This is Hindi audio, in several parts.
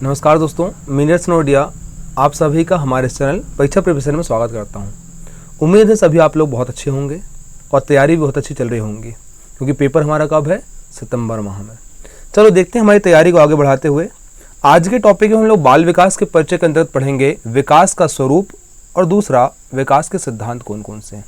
नमस्कार दोस्तों, मैं नीरज नोडिया आप सभी का हमारे इस चैनल परीक्षा प्रिपरेशन में स्वागत करता हूं। उम्मीद है सभी आप लोग बहुत अच्छे होंगे और तैयारी भी बहुत अच्छी चल रही होंगी, क्योंकि पेपर हमारा कब है? सितंबर माह में। चलो देखते हैं हमारी तैयारी को आगे बढ़ाते हुए। आज के टॉपिक में हम लोग बाल विकास के परिचय के अंतर्गत पढ़ेंगे विकास का स्वरूप और दूसरा विकास के सिद्धांत कौन कौन से हैं।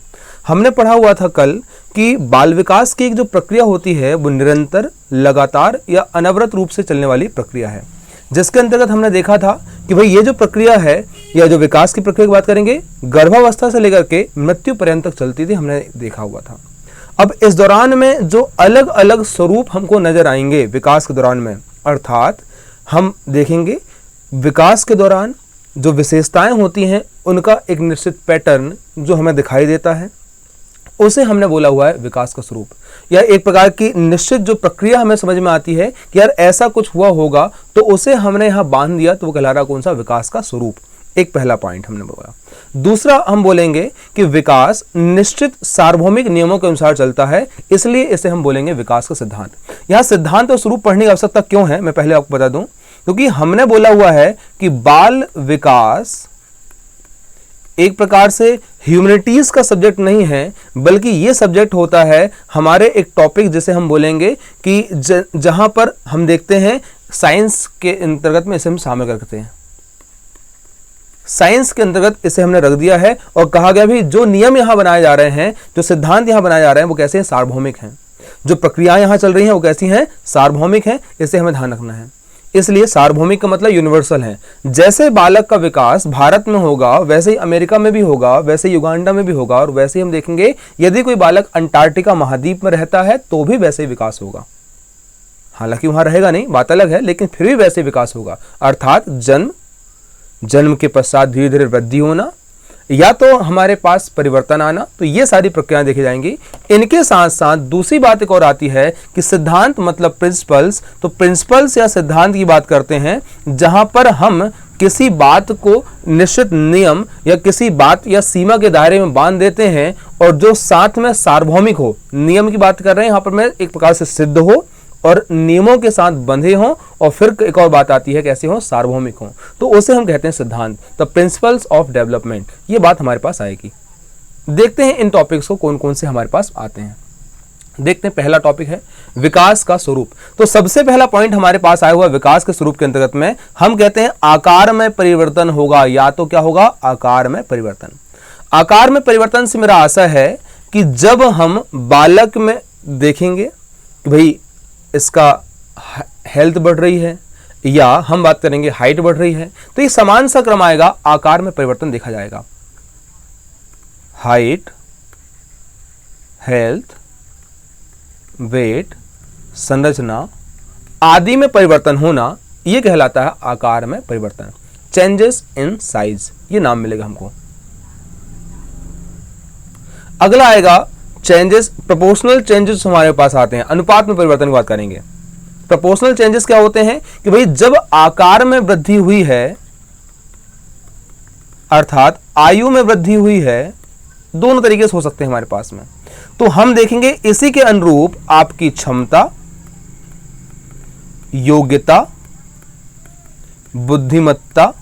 हमने पढ़ा हुआ था कल कि बाल विकास की एक जो प्रक्रिया होती है वो निरंतर, लगातार या अनवरत रूप से चलने वाली प्रक्रिया है, जिसके अंतर्गत हमने देखा था कि भाई ये जो प्रक्रिया है या जो विकास की प्रक्रिया की बात करेंगे, गर्भावस्था से लेकर के मृत्यु पर्यंत तक चलती थी, हमने देखा हुआ था। अब इस दौरान में जो अलग अलग स्वरूप हमको नजर आएंगे विकास के दौरान में, अर्थात हम देखेंगे विकास के दौरान जो विशेषताएं होती हैं उनका एक निश्चित पैटर्न जो हमें दिखाई देता है, उसे हमने बोला हुआ है विकास का स्वरूप। या एक प्रकार की निश्चित जो प्रक्रिया हमें समझ में आती है कि यार ऐसा कुछ हुआ होगा, तो उसे हमने यहाँ बांध दिया, तो वो कहला रहा कौन सा? विकास का स्वरूप। एक पहला पॉइंट हमने बोला। दूसरा हम बोलेंगे कि विकास निश्चित सार्वभौमिक नियमों के अनुसार चलता है, इसलिए इसे हम बोलेंगे विकास का सिद्धांत। यहाँ सिद्धांत और स्वरूप पढ़ने की आवश्यकता क्यों है, मैं पहले आपको बता दूं। क्योंकि हमने बोला हुआ है कि बाल विकास एक प्रकार से ह्यूमैनिटीज का सब्जेक्ट नहीं है, बल्कि ये सब्जेक्ट होता है हमारे एक टॉपिक जिसे हम बोलेंगे कि जहां पर हम देखते हैं साइंस के अंतर्गत में इसे हम शामिल करते हैं। साइंस के अंतर्गत इसे हमने रख दिया है और कहा गया भी जो नियम यहां बनाए जा रहे हैं, जो सिद्धांत यहां बनाए जा रहे हैं, वो कैसे हैं? सार्वभौमिक हैं। जो प्रक्रियाएं यहां चल रही हैं वो कैसी हैं? सार्वभौमिक हैं। इसे हमें ध्यान रखना है। इसलिए सार्वभौमिक का मतलब यूनिवर्सल है। जैसे बालक का विकास भारत में होगा, वैसे ही अमेरिका में भी होगा, वैसे ही युगांडा में भी होगा, और वैसे ही हम देखेंगे यदि कोई बालक अंटार्कटिका महाद्वीप में रहता है तो भी वैसे ही विकास होगा। हालांकि वहां रहेगा नहीं, बात अलग है, लेकिन फिर भी वैसे विकास होगा। अर्थात जन्म के पश्चात धीरे धीरे वृद्धि होना, या तो हमारे पास परिवर्तन आना, तो ये सारी प्रक्रियाएं देखी जाएंगी। इनके साथ साथ दूसरी बात एक और आती है कि सिद्धांत मतलब प्रिंसिपल्स। तो प्रिंसिपल्स या सिद्धांत की बात करते हैं जहां पर हम किसी बात को निश्चित नियम या किसी बात या सीमा के दायरे में बांध देते हैं, और जो साथ में सार्वभौमिक हो। नियम की बात कर रहे हैं यहां पर मैं, एक प्रकार से सिद्ध हो और नियमों के साथ बंधे हों, और फिर एक और बात आती है कैसे हो? सार्वभौमिक हों, तो उसे हम कहते हैं सिद्धांत। द प्रिंसिपल्स ऑफ डेवलपमेंट, ये बात हमारे पास आएगी। देखते हैं इन टॉपिक्स को कौन कौन से हमारे पास आते हैं। देखते हैं, पहला टॉपिक है विकास का स्वरूप। तो सबसे पहला पॉइंट हमारे पास आया हुआ विकास के स्वरूप के अंतर्गत में हम कहते हैं आकार में परिवर्तन होगा। या तो क्या होगा? आकार में परिवर्तन। आकार में परिवर्तन से मेरा आशा है कि जब हम बालक में देखेंगे कि भाई इसका हेल्थ बढ़ रही है, या हम बात करेंगे हाइट बढ़ रही है, तो ये समान सा क्रम आएगा, आकार में परिवर्तन देखा जाएगा। हाइट, हेल्थ, वेट, संरचना आदि में परिवर्तन होना, यह कहलाता है आकार में परिवर्तन। चेंजेस इन साइज, ये नाम मिलेगा हमको। अगला आएगा चेंजेस, प्रोपोर्शनल चेंजेस हमारे पास आते हैं। अनुपात में परिवर्तन की बात करेंगे। प्रोपोर्शनल चेंजेस क्या होते हैं कि भाई जब आकार में वृद्धि हुई है, अर्थात आयु में वृद्धि हुई है, दोनों तरीके से हो सकते हैं हमारे पास में। तो हम देखेंगे इसी के अनुरूप आपकी क्षमता, योग्यता, बुद्धिमत्ता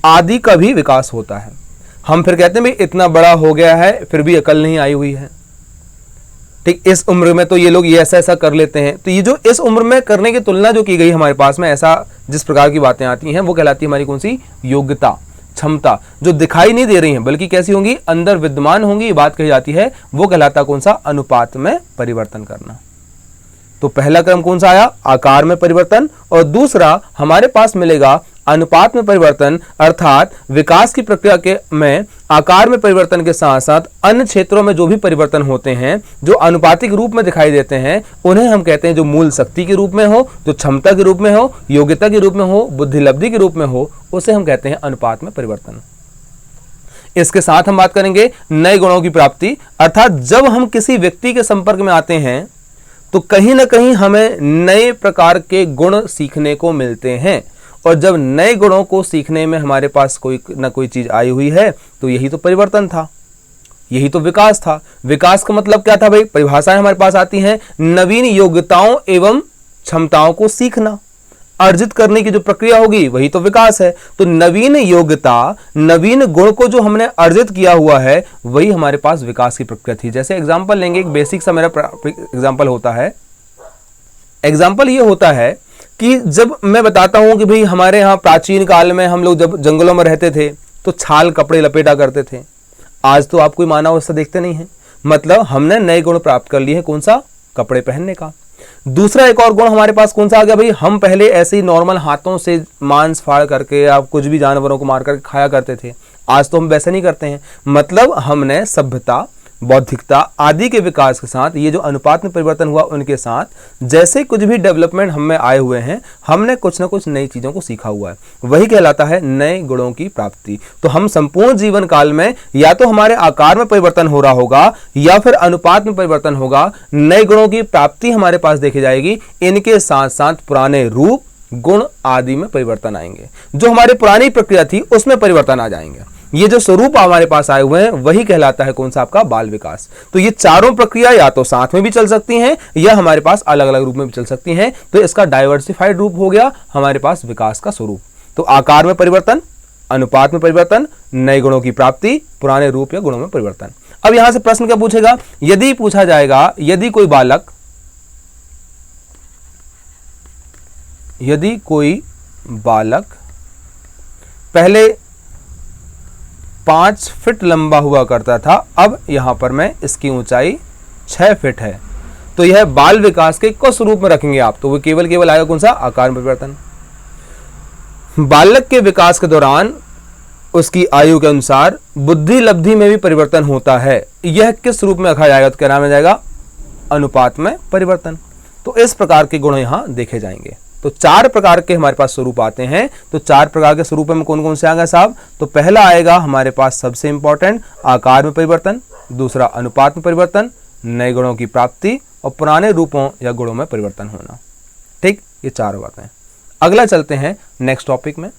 आदि का भी विकास होता है। हम फिर कहते हैं भाई इतना बड़ा हो गया है फिर भी अकल नहीं आई हुई है। ठीक, इस उम्र में तो ये लोग ये ऐसा ऐसा कर लेते हैं। तो ये जो इस उम्र में करने की तुलना जो की गई हमारे पास में, ऐसा जिस प्रकार की बातें आती हैं, वो कहलाती है हमारी कौन सी? योग्यता, क्षमता, जो दिखाई नहीं दे रही हैं बल्कि कैसी होंगी? अंदर विद्यमान होंगी, ये बात कही जाती है। वो कहलाता कौन सा? अनुपात में परिवर्तन करना। तो पहला क्रम कौन सा आया? आकार में परिवर्तन। और दूसरा हमारे पास मिलेगा अनुपात में परिवर्तन, अर्थात विकास की प्रक्रिया के में आकार में परिवर्तन के साथ साथ अन्य क्षेत्रों में जो भी परिवर्तन होते हैं, जो अनुपातिक रूप में दिखाई देते हैं, उन्हें हम कहते हैं जो मूल शक्ति के रूप में हो, जो क्षमता के रूप में हो, योग्यता के रूप में हो, बुद्धिलब्धि के रूप में हो, उसे हम कहते हैं अनुपात में परिवर्तन। इसके साथ हम बात करेंगे नए गुणों की प्राप्ति, अर्थात जब हम किसी व्यक्ति के संपर्क में आते हैं तो कहीं ना कहीं हमें नए प्रकार के गुण सीखने को मिलते हैं, और जब नए गुणों को सीखने में हमारे पास कोई ना कोई चीज आई हुई है, तो यही तो परिवर्तन था, यही तो विकास था। विकास का मतलब क्या था भाई? परिभाषाएं हमारे पास आती हैं, नवीन योग्यताओं एवं क्षमताओं को सीखना। अर्जित करने की जो प्रक्रिया होगी वही तो विकास है। तो नवीन योग्यता, नवीन गुण को जो हमने अर्जित किया हुआ है वही हमारे पास विकास की प्रक्रिया थी। जैसे एग्जांपल लेंगे, एक बेसिक सा मेरा एग्जांपल होता है। एग्जांपल ये होता है कि जब मैं बताता हूं कि भाई हमारे यहाँ प्राचीन काल में हम लोग जब जंगलों में रहते थे तो छाल कपड़े लपेटा करते थे। आज तो आप कोई मानव अवस्था देखते नहीं है, मतलब हमने नए गुण प्राप्त कर लिए हैं। कौन सा? कपड़े पहनने का। दूसरा एक और गुण हमारे पास कौन सा आ गया भाई? हम पहले ऐसे ही नॉर्मल हाथों से मांस फाड़ करके या कुछ भी जानवरों को मार करके खाया करते थे। आज तो हम वैसे नहीं करते हैं। मतलब हमने सभ्यता, बौद्धिकता आदि के विकास के साथ, ये जो अनुपात में परिवर्तन हुआ उनके साथ, जैसे कुछ भी डेवलपमेंट हम में आए हुए हैं, हमने कुछ ना कुछ नई चीजों को सीखा हुआ है। वही कहलाता है नए गुणों की प्राप्ति। तो हम संपूर्ण जीवन काल में या तो हमारे आकार में परिवर्तन हो रहा होगा या फिर अनुपात में परिवर्तन होगा, नए गुणों की प्राप्ति हमारे पास देखी जाएगी। इनके साथ साथ पुराने रूप, गुण आदि में परिवर्तन आएंगे। जो हमारी पुरानी प्रक्रिया थी उसमें परिवर्तन आ जाएंगे। ये जो स्वरूप हमारे पास आए हुए हैं वही कहलाता है कौन सा? आपका बाल विकास। तो ये चारों प्रक्रिया या तो साथ में भी चल सकती हैं या हमारे पास अलग अलग रूप में भी चल सकती हैं। तो इसका डाइवर्सिफाइड रूप हो गया हमारे पास विकास का स्वरूप। तो आकार में परिवर्तन, अनुपात में परिवर्तन, नए गुणों की प्राप्ति, पुराने रूप या गुणों में परिवर्तन। अब यहां से प्रश्न क्या पूछेगा? यदि पूछा जाएगा, यदि कोई बालक पहले 5 फीट लंबा हुआ करता था, अब यहां पर मैं इसकी ऊंचाई 6 फीट है, तो यह बाल विकास के किस रूप में रखेंगे आप? तो वो केवल आएगा कौन सा? आकार में परिवर्तन। बालक के विकास के दौरान उसकी आयु के अनुसार बुद्धि लब्धि में भी परिवर्तन होता है। यह किस रूप में रखा जाएगा? तो क्या नाम आ जाएगा? अनुपात में परिवर्तन। तो इस प्रकार के गुण यहां देखे जाएंगे। तो 4 प्रकार के हमारे पास स्वरूप आते हैं। तो 4 प्रकार के स्वरूप में कौन कौन से आएगा साहब? तो पहला आएगा हमारे पास सबसे इंपॉर्टेंट आकार में परिवर्तन, दूसरा अनुपात में परिवर्तन, नए गुणों की प्राप्ति और पुराने रूपों या गुणों में परिवर्तन होना। ठीक, ये 4 बातें। अगला चलते हैं नेक्स्ट टॉपिक में।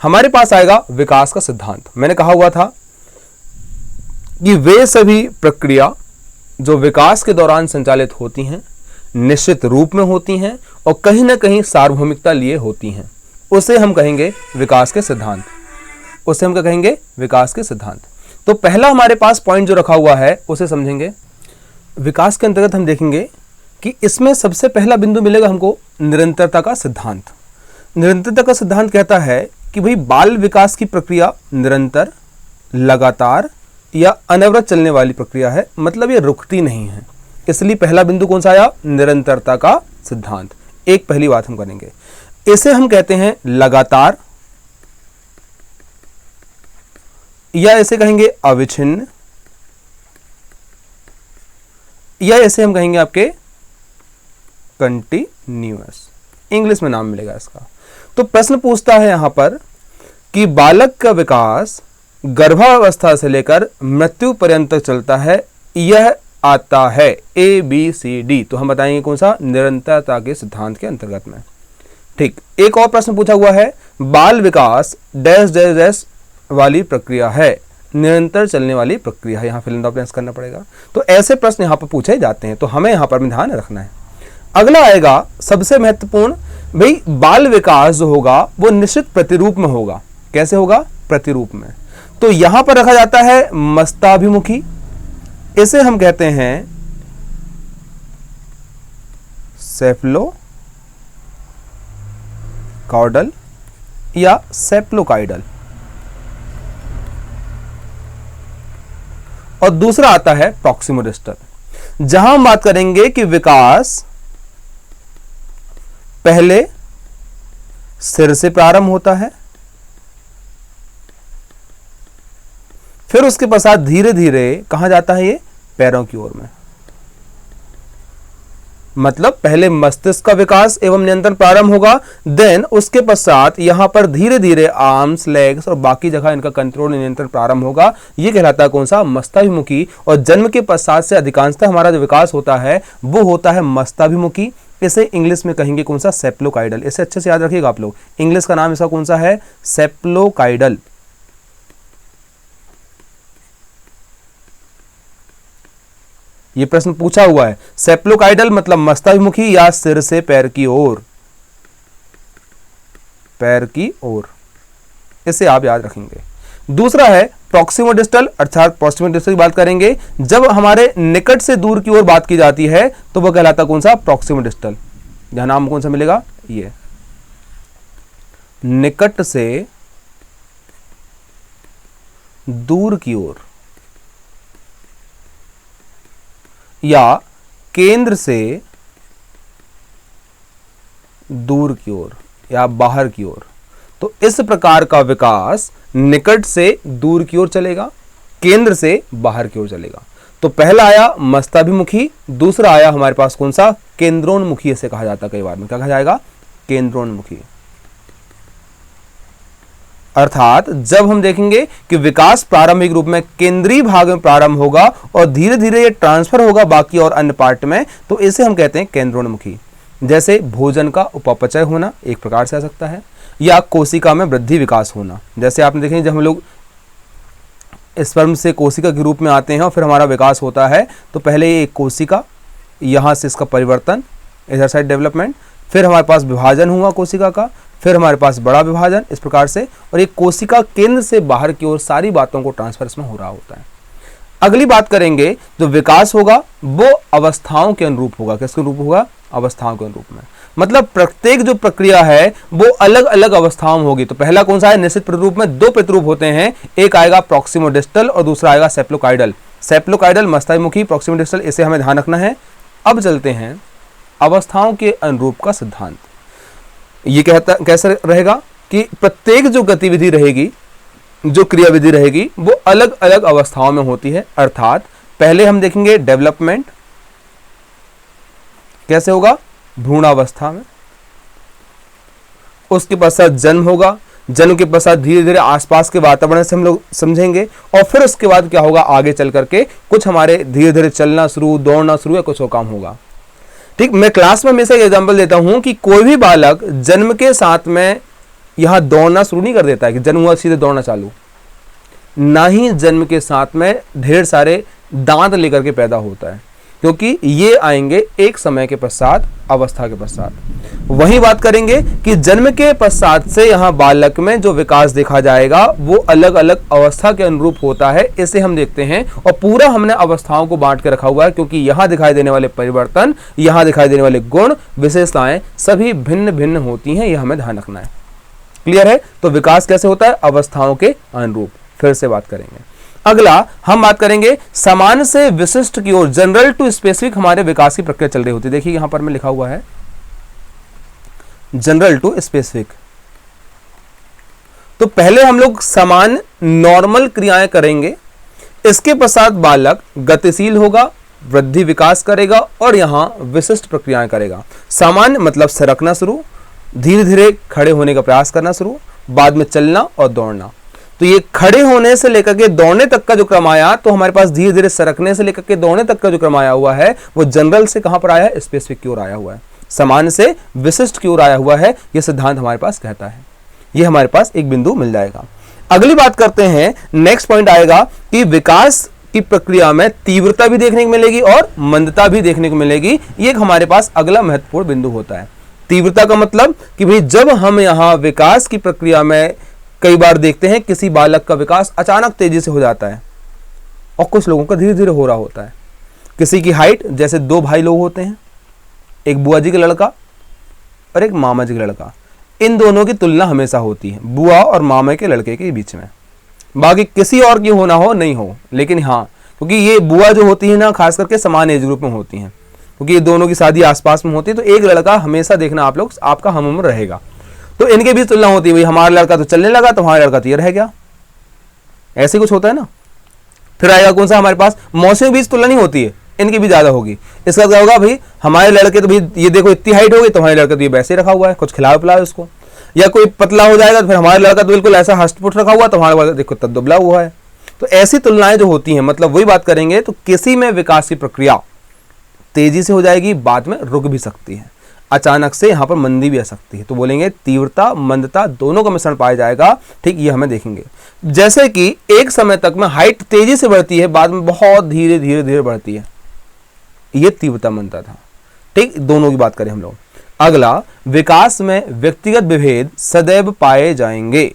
हमारे पास आएगा विकास का सिद्धांत। मैंने कहा हुआ था कि वे सभी प्रक्रिया जो विकास के दौरान संचालित होती हैं, निश्चित रूप में होती हैं और कहीं ना कहीं सार्वभौमिकता लिए होती हैं, उसे हम कहेंगे विकास के सिद्धांत। उसे हम क्या कहेंगे? विकास के सिद्धांत। तो पहला हमारे पास पॉइंट जो रखा हुआ है उसे समझेंगे। विकास के अंतर्गत हम देखेंगे कि इसमें सबसे पहला बिंदु मिलेगा हमको निरंतरता का सिद्धांत। निरंतरता का सिद्धांत कहता है कि भाई बाल विकास की प्रक्रिया निरंतर, लगातार या अनवरत चलने वाली प्रक्रिया है, मतलब ये रुकती नहीं है। इसलिए पहला बिंदु कौन सा आया? निरंतरता का सिद्धांत। एक पहली बात हम करेंगे, इसे हम कहते हैं लगातार, या इसे कहेंगे अविच्छिन्न, या इसे हम कहेंगे आपके कंटिन्यूअस। इंग्लिश में नाम मिलेगा इसका। तो प्रश्न पूछता है यहां पर कि बालक का विकास गर्भावस्था से लेकर मृत्यु पर्यंत चलता है, यह आता है ABCD। तो हम बताएंगे कौन सा? निरंतरता के सिद्धांत के अंतर्गत में। ठीक, एक और प्रश्न पूछा हुआ है, बाल विकास डैश डैश डैश वाली प्रक्रिया है, निरंतर चलने वाली प्रक्रिया है। यहां फिल इन द ब्लैंक्स करना पड़ेगा। तो ऐसे प्रश्न यहां पर पूछे जाते हैं, तो हमें यहां पर ध्यान रखना है। अगला आएगा सबसे महत्वपूर्ण, भाई बाल विकास जो होगा वो निश्चित प्रतिरूप में होगा। कैसे होगा? प्रतिरूप में। तो यहां पर रखा जाता है मस्ताभिमुखी, इसे हम कहते हैं सेफलोकॉर्डल या सेप्लोकाइडल, और दूसरा आता है प्रॉक्सिमोडिस्टल। जहां हम बात करेंगे कि विकास पहले सिर से प्रारंभ होता है, फिर उसके पश्चात धीरे धीरे कहां जाता है? ये पैरों की ओर में। मतलब पहले मस्तिष्क का विकास एवं नियंत्रण प्रारंभ होगा, देन उसके पश्चात यहां पर धीरे धीरे आर्म्स, लेग्स और बाकी जगह इनका कंट्रोल नियंत्रण प्रारंभ होगा। यह कहलाता है कौन सा? मस्ताभिमुखी। और जन्म के पश्चात से अधिकांशतः हमारा जो विकास होता है वो होता है मस्ताभिमुखी। इसे इंग्लिश में कहेंगे कौन सा? सेप्लोकाइडल। इसे अच्छे से याद रखिएगा आप लोग। इंग्लिश का नाम इसका कौन सा है? सेप्लोकाइडल। ये प्रश्न पूछा हुआ है। सेप्लोकाइडल मतलब मस्ताभिमुखी या सिर से पैर की ओर। पैर की ओर, इसे आप याद रखेंगे। दूसरा है प्रॉक्सिमो डिस्टल, अर्थात प्रॉक्सिमो डिस्टल की बात करेंगे जब हमारे निकट से दूर की ओर बात की जाती है तो वह कहलाता कौन सा, प्रॉक्सिमो डिस्टल। यहां नाम कौन सा मिलेगा, ये निकट से दूर की ओर या केंद्र से दूर की ओर या बाहर की ओर। तो इस प्रकार का विकास निकट से दूर की ओर चलेगा, केंद्र से बाहर की ओर चलेगा। तो पहला आया मस्ताभिमुखी, दूसरा आया हमारे पास कौन सा, केंद्रोन्मुखी। इसे कहा जाता है कई बार में, क्या कहा जाएगा, केंद्रोन्मुखी। अर्थात जब हम देखेंगे कि विकास प्रारंभिक रूप में केंद्रीय भाग में प्रारंभ होगा और धीरे धीरे ये ट्रांसफर होगा बाकी और अन्य पार्ट में, तो इसे हम कहते हैं केंद्रोन्मुखी। जैसे भोजन का उपापचय होना एक प्रकार से आ सकता है, या कोशिका में वृद्धि विकास होना। जैसे आपने देखें जब हम लोग स्पर्म से कोशिका के रूप में आते हैं और फिर हमारा विकास होता है, तो पहले ये एक कोशिका, यहाँ से इसका परिवर्तन, इधर साइड डेवलपमेंट, फिर हमारे पास विभाजन हुआ कोशिका का, फिर हमारे पास बड़ा विभाजन, इस प्रकार से। और एक कोशिका केंद्र से बाहर की ओर सारी बातों को ट्रांसफर इसमें हो रहा होता है। अगली बात करेंगे, जो विकास होगा वो अवस्थाओं के अनुरूप होगा। किसके अनुरूप होगा, अवस्थाओं के अनुरूप में। मतलब प्रत्येक जो प्रक्रिया है वो अलग अलग अवस्थाओं में होगी। तो पहला कौन सा है, निश्चित प्रतिरूप में दो प्रतिरूप होते हैं, एक आएगा प्रॉक्सिमो डिस्टल और दूसरा आएगा सेप्लोकाइडल। सेप्लोकाइडल मस्ताभिमुखी, प्रॉक्सिमो डिस्टल, इसे हमें ध्यान रखना है। अब चलते हैं अवस्थाओं के अनुरूप का सिद्धांत। ये कहता कैसे रहेगा कि प्रत्येक जो गतिविधि रहेगी, जो क्रियाविधि रहेगी, वो अलग अलग अवस्थाओं में होती है। अर्थात पहले हम देखेंगे डेवलपमेंट कैसे होगा, भ्रूणावस्था में, उसके पश्चात जन्म होगा, जन्म के पश्चात धीरे धीरे आसपास के वातावरण से हम लोग समझेंगे, और फिर उसके बाद क्या होगा, आगे चल करके कुछ हमारे धीरे धीरे चलना शुरू, दौड़ना शुरू, या कुछ और काम होगा। ठीक, मैं क्लास में हमेशा एग्जाम्पल देता हूं कि कोई भी बालक जन्म के साथ में यहां दौड़ना शुरू नहीं कर देता है कि जन्म हुआ सीधे दौड़ना चालू, ना ही जन्म के साथ में ढेर सारे दांत लेकर के पैदा होता है, क्योंकि ये आएंगे एक समय के पश्चात, अवस्था के पश्चात। वही बात करेंगे कि जन्म के पश्चात से यहाँ बालक में जो विकास देखा जाएगा वो अलग अलग अवस्था के अनुरूप होता है, इसे हम देखते हैं। और पूरा हमने अवस्थाओं को बांट के रखा हुआ है, क्योंकि यहाँ दिखाई देने वाले परिवर्तन, यहाँ दिखाई देने वाले गुण, विशेषताएं सभी भिन्न भिन्न होती हैं, यह हमें ध्यान रखना है। क्लियर है? तो विकास कैसे होता है, अवस्थाओं के अनुरूप। फिर से बात करेंगे। अगला हम बात करेंगे सामान्य से विशिष्ट की ओर, जनरल टू स्पेसिफिक हमारे विकास की प्रक्रिया चल रही होती है। देखिए यहां पर मैं लिखा हुआ है जनरल टू स्पेसिफिक। तो पहले हम लोग सामान्य नॉर्मल क्रियाएं करेंगे, इसके पश्चात बालक गतिशील होगा, वृद्धि विकास करेगा और यहां विशिष्ट प्रक्रियाएं करेगा। सामान्य मतलब सरकना शुरू, धीरे धीरे खड़े होने का प्रयास करना शुरू, बाद में चलना और दौड़ना। तो ये खड़े होने से लेकर के दौड़ने तक का जो क्रम आया, तो हमारे पास धीरे धीरे सरकने से लेकर के दौड़ने तक का जो क्रम आया हुआ है वो जनरल से कहां पर आया है, स्पेसिफिक की ओर आया हुआ है, सामान्य से विशिष्ट की ओर आया हुआ है। यह सिद्धांत हमारे पास कहता है। ये हमारे पास एक बिंदु मिल जाएगा। अगली बात करते हैं, नेक्स्ट पॉइंट आएगा कि विकास की प्रक्रिया में तीव्रता भी देखने को मिलेगी और मंदता भी देखने को मिलेगी। ये एक हमारे पास अगला महत्वपूर्ण बिंदु होता है। तीव्रता का मतलब कि भाई जब हम यहाँ विकास की प्रक्रिया में कई बार देखते हैं किसी बालक का विकास अचानक तेजी से हो जाता है और कुछ लोगों का धीरे धीरे हो रहा होता है। किसी की हाइट, जैसे दो भाई लोग होते हैं, एक बुआ जी का लड़का और एक मामा जी का लड़का, इन दोनों की तुलना हमेशा होती है बुआ और मामा के लड़के के बीच में। बाकी किसी और की होना हो नहीं हो, लेकिन हाँ, क्योंकि ये बुआ जो होती है ना, खास करके समान एज ग्रुप में होती हैं, क्योंकि ये दोनों की शादी आसपास में होती है, तो एक लड़का हमेशा देखना आप लोग आपका हम उम्र रहेगा, तो इनके बीच तुलना होती है। भाई हमारा लड़का तो चलने लगा, तो हमारा लड़का तो ये रह गया, ऐसे कुछ होता है ना। फिर आएगा कौन सा, हमारे पास मौसियों के बीच तुलना नहीं होती है, इनकी भी ज्यादा होगी। इसका क्या होगा, भाई हमारे लड़के तो भाई ये देखो इतनी हाइट होगी, तो हमारे लड़का तो ये वैसे रखा हुआ है, कुछ खिलाओ पिलाओ उसको। या कोई पतला हो जाएगा तो फिर हमारा लड़का तो बिल्कुल ऐसा हष्टपुष्ट रखा हुआ, तो हमारा देखो तब दुबला हुआ है। तो ऐसी तुलनाएं जो होती हैं, मतलब वही बात करेंगे, तो किसी में विकास की प्रक्रिया तेजी से हो जाएगी, बाद में रुक भी सकती है, अचानक से यहां पर मंदी भी आ सकती है। तो बोलेंगे तीव्रता मंदता दोनों का मिश्रण पाया जाएगा। ठीक, ये हमें देखेंगे। जैसे कि एक समय तक में हाइट तेजी से बढ़ती है, बाद में बहुत धीरे धीरे धीरे बढ़ती है, ये तीव्रता मंदता था। ठीक, दोनों की बात करें हम लोग। अगला, विकास में व्यक्तिगत विभेद सदैव पाए जाएंगे।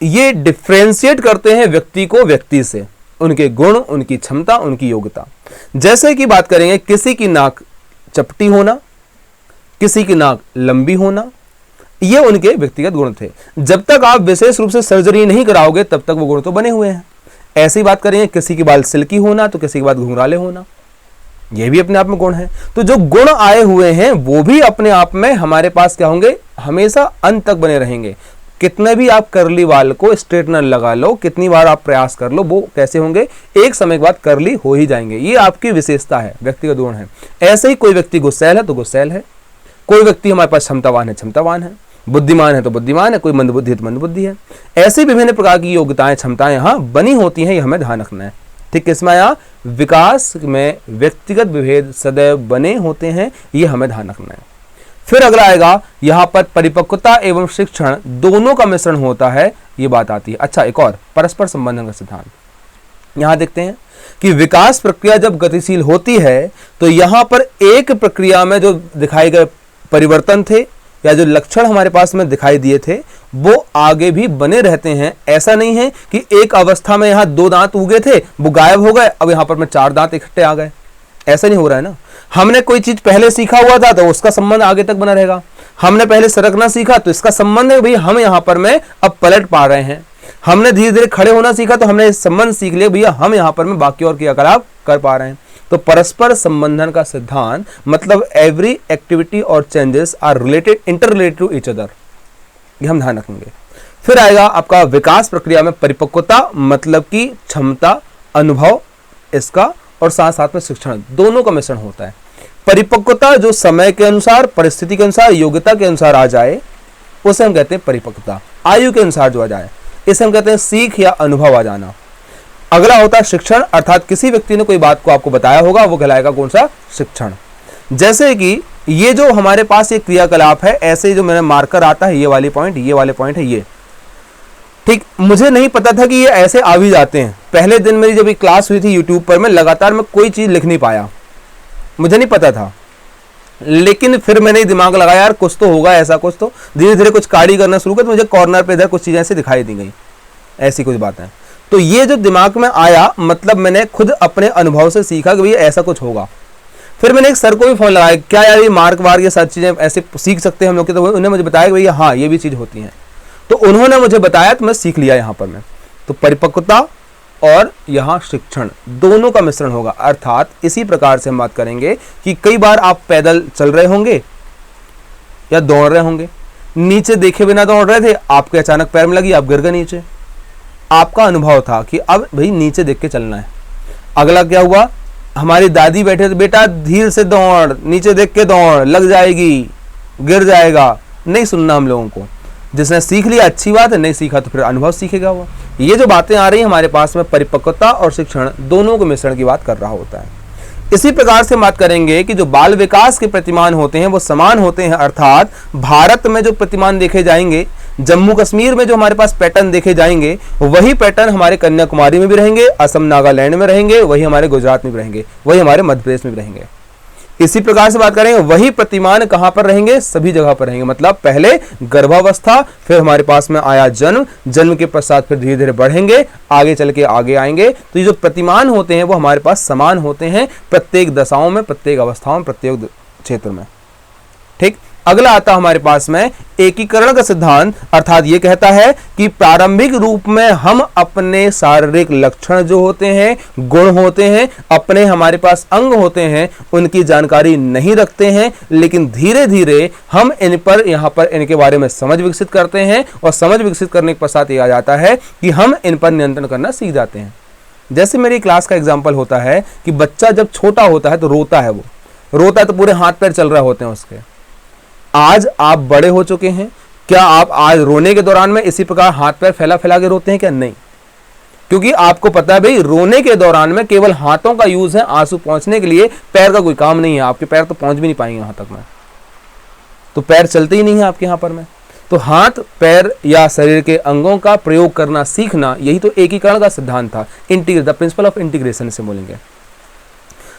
ये डिफ्रेंशिएट करते हैं व्यक्ति को व्यक्ति से, उनके गुण, उनकी क्षमता, उनकी योग्यता। जैसे कि बात करेंगे किसी की नाक चपटी होना, किसी की नाक लंबी होना, ये उनके व्यक्तिगत गुण थे। जब तक आप विशेष रूप से सर्जरी नहीं कराओगे तब तक वो गुण तो बने हुए हैं। ऐसी बात करेंगे किसी के बाल सिल्की होना तो किसी के बाल घुंघराले होना, ये भी अपने आप में गुण है। तो जो गुण आए हुए हैं वो भी अपने आप में हमारे पास क्या होंगे, हमेशा अंत तक बने रहेंगे। कितने भी आप करली बाल को स्ट्रेटनर लगा लो, कितनी बार आप प्रयास कर लो, वो कैसे होंगे, एक समय के बाद करली हो ही जाएंगे। ये आपकी विशेषता है, व्यक्तिगत गुण है। ऐसे ही कोई व्यक्ति गुस्सैल है तो गुस्सैल है, कोई व्यक्ति हमारे पास क्षमतावान है, क्षमतावान है, बुद्धिमान है तो बुद्धिमान है, कोई मंदबुद्धि है तो मंदबुद्धि है। ऐसी विभिन्न प्रकार की योग्यताएं, क्षमताएं यहाँ बनी होती हैं, ये हमें ध्यान रखना है। ठीक, किसमें यहाँ विकास में व्यक्तिगत विभेद सदैव बने होते हैं, ये हमें ध्यान रखना है। फिर अगला आएगा, यहाँ पर परिपक्वता एवं शिक्षण दोनों का मिश्रण होता है, ये बात आती है। अच्छा, एक और परस्पर संबंधन का सिद्धांत यहाँ देखते हैं कि विकास प्रक्रिया जब गतिशील होती है तो यहाँ पर एक प्रक्रिया में जो दिखाए गए परिवर्तन थे या जो लक्षण हमारे पास में दिखाई दिए थे वो आगे भी बने रहते हैं। ऐसा नहीं है कि एक अवस्था में यहाँ 2 दांत उगे थे वो गायब हो गए, अब यहाँ पर में 4 दांत इकट्ठे आ गए, ऐसा नहीं हो रहा है ना। हमने कोई चीज पहले सीखा हुआ था तो उसका संबंध आगे तक बना रहेगा। हमने पहले सरकना सीखा तो इसका संबंध है भाई, हम यहाँ पर में अब पलट पा रहे हैं। हमने धीरे धीरे खड़े होना सीखा तो हमने संबंध सीख लिया भैया, हम यहाँ पर में बाकी और क्रियाकलाप कर पा रहे हैं। तो परस्पर संबंधन का सिद्धांत मतलब एवरी एक्टिविटी और changes are related, inter related to each other, ये हम ध्यान रखेंगे। फिर आएगा आपका विकास प्रक्रिया में परिपक्वता, मतलब कि क्षमता, अनुभव इसका, और साथ साथ में शिक्षण, दोनों का मिश्रण होता है। परिपक्वता जो समय के अनुसार, परिस्थिति के अनुसार, योग्यता के अनुसार आ जाए उसे हम कहते हैं परिपक्वता। आयु के अनुसार जो आ जाए इसे हम कहते हैं सीख या अनुभव आ जाना। अगला होता है शिक्षण, अर्थात किसी व्यक्ति ने कोई बात को आपको बताया होगा, वो कहलाएगा कौन सा, शिक्षण। जैसे कि ये जो हमारे पास ये क्रियाकलाप है, ऐसे जो मैंने मार्कर आता है, ये वाले पॉइंट है ये, ठीक, मुझे नहीं पता था कि ये ऐसे आ भी जाते हैं। पहले दिन मेरी जब क्लास हुई थी यूट्यूब पर, मैं लगातार मैं कोई चीज लिख नहीं पाया, मुझे नहीं पता था। लेकिन फिर मैंने दिमाग लगाया यार कुछ तो होगा ऐसा, कुछ तो धीरे धीरे कुछ काड़ी करना शुरू किया तो मुझे कॉर्नर पे इधर कुछ चीजें ऐसे दिखाई दी गई, ऐसी कुछ बात है। तो ये जो दिमाग में आया, मतलब मैंने खुद अपने अनुभव से सीखा कि भैया ऐसा कुछ होगा। फिर मैंने एक सर को भी फोन लगाया, क्या यार ये मार्क वार ये सब चीजें ऐसे सीख सकते हैं हम लोग, तो उन्होंने मुझे बताया कि भैया हाँ ये भी चीज होती है। तो उन्होंने मुझे बताया तो मैं सीख लिया यहाँ पर मैं। तो परिपक्वता और यहाँ शिक्षण दोनों का मिश्रण होगा। अर्थात इसी प्रकार से हम बात करेंगे कि कई बार आप पैदल चल रहे होंगे या दौड़ रहे होंगे, नीचे देखे बिना दौड़ रहे थे, आपके अचानक पैर में लगी, आप गिर गए नीचे। आपका अनुभव था कि अब भाई नीचे देख के चलना है। अगला क्या हुआ, हमारी दादी बैठे थे, बेटा धीरे से दौड़, नीचे देख के दौड़, लग जाएगी, गिर जाएगा, नहीं सुनना हम लोगों को। जिसने सीख लिया अच्छी बात है, नहीं सीखा तो फिर अनुभव सीखेगा वो। ये जो बातें आ रही हैं हमारे पास में, परिपक्वता और शिक्षण दोनों के मिश्रण की बात कर रहा होता है। इसी प्रकार से बात करेंगे कि जो बाल विकास के प्रतिमान होते हैं वो समान होते हैं। अर्थात भारत में जो प्रतिमान देखे जाएंगे, जम्मू कश्मीर में जो हमारे पास पैटर्न देखे जाएंगे, वही पैटर्न हमारे कन्याकुमारी में भी रहेंगे, असम नागालैंड में रहेंगे, वही हमारे गुजरात में भी रहेंगे, वही हमारे मध्य प्रदेश में भी रहेंगे। इसी प्रकार से बात करेंगे वही प्रतिमान कहां पर रहेंगे, सभी जगह पर रहेंगे। मतलब पहले गर्भावस्था, फिर हमारे पास में आया जन्म, जन्म के पश्चात फिर धीरे धीरे बढ़ेंगे, आगे चल के आगे आएंगे। तो ये जो प्रतिमान होते हैं वो हमारे पास समान होते हैं प्रत्येक दशाओं में, प्रत्येक अवस्थाओं में, प्रत्येक क्षेत्र में। ठीक, अगला आता हमारे पास में एकीकरण का सिद्धांत, अर्थात ये कहता है कि प्रारंभिक रूप में हम अपने शारीरिक लक्षण जो होते हैं, गुण होते हैं, अपने हमारे पास अंग होते हैं, उनकी जानकारी नहीं रखते हैं, लेकिन धीरे धीरे हम इन पर यहाँ पर इनके बारे में समझ विकसित करते हैं, और समझ विकसित करने के पश्चात ये आ जाता है कि हम इन पर नियंत्रण करना सीख जाते हैं। जैसे मेरी क्लास का एग्जाम्पल होता है कि बच्चा जब छोटा होता है तो रोता है, वो रोता है तो पूरे हाथ पैर चल रहे होते हैं उसके। आज आप बड़े हो चुके हैं, क्या आप आज रोने के दौरान में इसी प्रकार हाथ पैर फैला फैला के रोते हैं क्या? नहीं, क्योंकि आपको पता है भाई रोने के दौरान में केवल हाथों का यूज है आंसू पहुंचने के लिए, पैर का कोई काम नहीं है। आपके पैर तो पहुंच भी नहीं पाएंगे वहां तक में, तो पैर चलते ही नहीं है आपके यहाँ पर में। तो हाथ पैर या शरीर के अंगों का प्रयोग करना सीखना, यही तो एकीकरण का सिद्धांत था। Integrate, the principle of integration से बोलेंगे।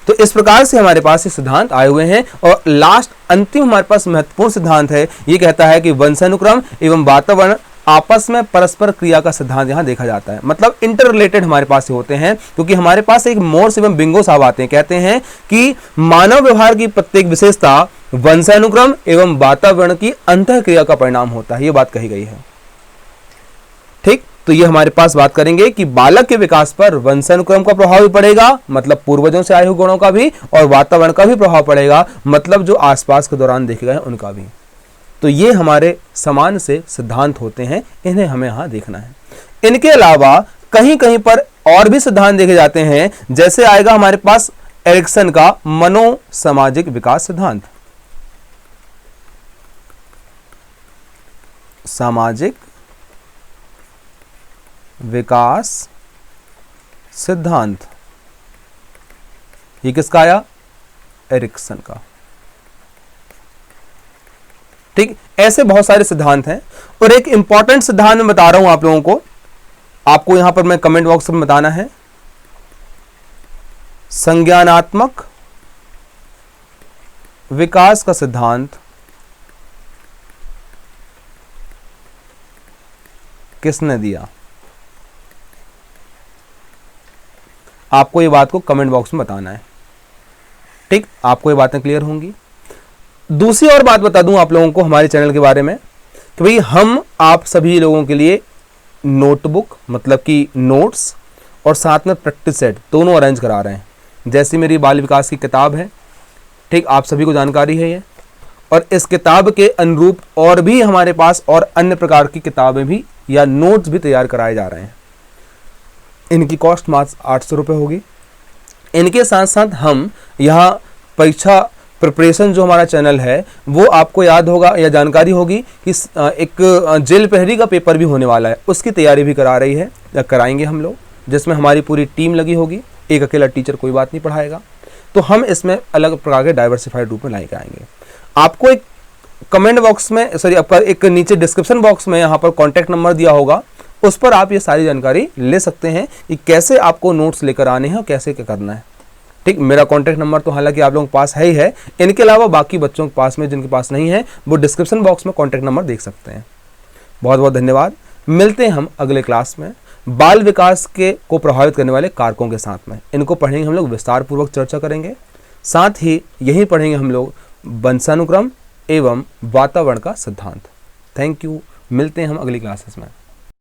तो इस प्रकार से हमारे पास ये सिद्धांत आए हुए हैं। और लास्ट अंतिम हमारे पास महत्वपूर्ण सिद्धांत है, ये कहता है कि वंशानुक्रम एवं वातावरण आपस में परस्पर क्रिया का सिद्धांत यहाँ देखा जाता है। मतलब इंटर रिलेटेड हमारे पास होते हैं, क्योंकि हमारे पास एक मोर्स एवं बिंगो साहब आते हैं, कहते हैं कि मानव व्यवहार की प्रत्येक विशेषता वंशानुक्रम एवं वातावरण की अंतः क्रिया का परिणाम होता है। ये बात कही गई है। ठीक, तो ये हमारे पास बात करेंगे कि बालक के विकास पर वंशानुक्रम का प्रभाव भी पड़ेगा, मतलब पूर्वजों से आए हुए गुणों का भी, और वातावरण का भी प्रभाव पड़ेगा, मतलब जो आसपास के दौरान देखे गए उनका भी। तो ये हमारे समान से सिद्धांत होते हैं, इन्हें हमें यहां देखना है। इनके अलावा कहीं कहीं पर और भी सिद्धांत देखे जाते हैं, जैसे आएगा हमारे पास एरिक्सन का मनोसामाजिक विकास सिद्धांत। सामाजिक विकास सिद्धांत, ये किसका आया? एरिक्सन का। ठीक, ऐसे बहुत सारे सिद्धांत हैं। और एक इंपॉर्टेंट सिद्धांत मैं बता रहा हूं आप लोगों को, आपको यहां पर मैं कमेंट बॉक्स में बताना है। संज्ञानात्मक विकास का सिद्धांत किसने दिया? आपको ये बात को कमेंट बॉक्स में बताना है। ठीक, आपको ये बातें क्लियर होंगी। दूसरी और बात बता दूं आप लोगों को हमारे चैनल के बारे में, कि भाई हम आप सभी लोगों के लिए नोटबुक, मतलब कि नोट्स, और साथ में प्रैक्टिस सेट दोनों अरेंज करा रहे हैं। जैसी मेरी बाल विकास की किताब है, ठीक, आप सभी को जानकारी है ये, और इस किताब के अनुरूप और भी हमारे पास और अन्य प्रकार की किताबें भी या नोट्स भी तैयार कराए जा रहे हैं। इनकी कॉस्ट मात्र 800 रुपये होगी। इनके साथ साथ हम यहाँ परीक्षा प्रिपरेशन जो हमारा चैनल है, वो आपको याद होगा या जानकारी होगी कि एक जेल प्रहरी का पेपर भी होने वाला है, उसकी तैयारी भी करा रही है या कराएंगे हम लोग, जिसमें हमारी पूरी टीम लगी होगी। एक अकेला टीचर कोई बात नहीं पढ़ाएगा, तो हम इसमें अलग प्रकार के डाइवर्सिफाइड रूप में लाए आएंगे। आपको एक कमेंट बॉक्स में, सॉरी, आपका एक नीचे डिस्क्रिप्शन बॉक्स में यहाँ पर कॉन्टैक्ट नंबर दिया होगा, उस पर आप ये सारी जानकारी ले सकते हैं कि कैसे आपको नोट्स लेकर आने हैं और कैसे क्या करना है। ठीक, मेरा कॉन्टैक्ट नंबर तो हालांकि आप लोगों के पास है ही है, इनके अलावा बाकी बच्चों के पास में जिनके पास नहीं है वो डिस्क्रिप्शन बॉक्स में कॉन्टैक्ट नंबर देख सकते हैं। बहुत बहुत धन्यवाद। मिलते हैं हम अगले क्लास में बाल विकास के को प्रभावित करने वाले कारकों के साथ में। इनको पढ़ेंगे हम लोग, विस्तार पूर्वक चर्चा करेंगे। साथ ही यही पढ़ेंगे हम लोग वंशानुक्रम एवं वातावरण का सिद्धांत। थैंक यू, मिलते हैं हम अगली क्लासेस में।